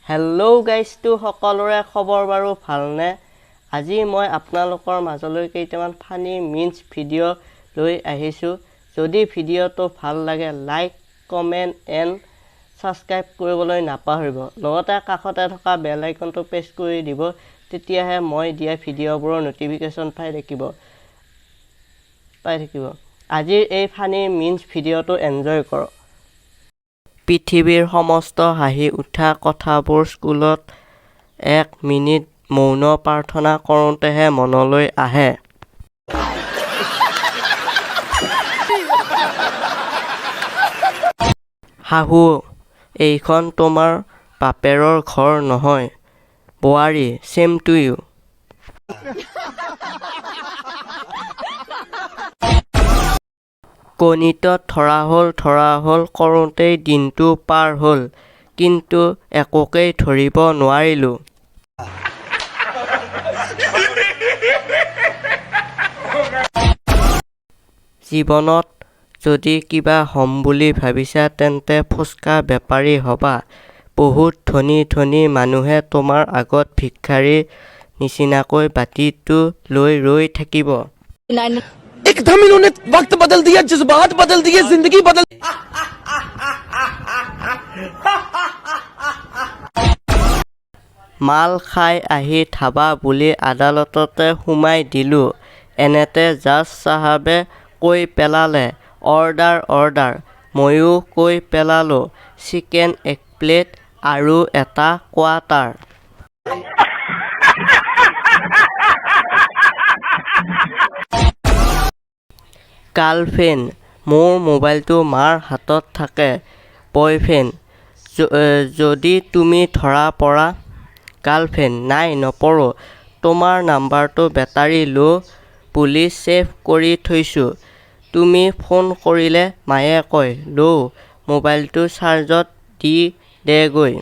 Hello' গাইজটো সকলোৰে খবৰ বাৰু ভালনে? আজি মই আপোনালোকৰ মাজলৈ কেইটামান ফানি মিমছ ভিডিঅ' লৈ আহিছোঁ। যদি ভিডিঅ'টো ভাল লাগে লাইক, কমেণ্ট এণ্ড ছাবস্ক্ৰাইব কৰিবলৈ নাপাহৰিব। লগতে কাষতে থকা বেল আইকনটো প্ৰেছ কৰি দিব, তেতিয়াহে মই দিয়া ভিডিঅ'বোৰৰ ন'টিফিকেশ্যন পাই থাকিব। আজিৰ এই ফানি মিমছ ভিডিঅ'টো এনজয় কৰক। পৃথিৱীৰ সমস্ত হাঁহি উঠা কথাবোৰ স্কুলত 1 মিনিট মৌন প্ৰাৰ্থনা কৰোঁতেহে মনলৈ আহে। শাহু, এইখন তোমাৰ বাপেৰৰ ঘৰ নহয়। বোৱাৰী, চেম টু ইউ। গণিতত ধৰা হ'ল কৰোঁতেই দিনটো পাৰ হ'ল, কিন্তু একোকেই ধৰিব নোৱাৰিলোঁ। জীৱনত যদি কিবা হ'ম বুলি ভাবিছা তেন্তে ফুচকা বেপাৰী হ'বা। বহুত ধনী ধনী মানুহে তোমাৰ আগত ভিক্ষাৰীৰ নিচিনাকৈ বাতিটো লৈ ৰৈ থাকিব। एकदम इन्होंने वक्त बदल दिया, जज्बात बदल दिए, जिंदगी बदल। মাল খাই আহি ধাবা বুলি আদালততে সোমাই দিলোঁ। এনেতে জাজ চাহাবে কৈ পেলালে, অৰ্ডাৰ। ময়ো কৈ পেলালোঁ, চিকেন 1 প্লেট আৰু এটা কোৱাৰ্টাৰ। গাৰ্লফ্ৰেণ্ড, মোৰ মোবাইলটো মাৰ হাতত থাকে। বয়ফ্ৰেণ্ড, যদি তুমি ধৰা পৰা। গাৰ্লফ্ৰেণ্ড, নাই নপৰোঁ, তোমাৰ নাম্বাৰটো বেটাৰী ল' বুলি ছেভ কৰি থৈছোঁ। তুমি ফোন কৰিলে মায়ে কয়, ল' মোবাইলটো চাৰ্জত দি দেগৈ।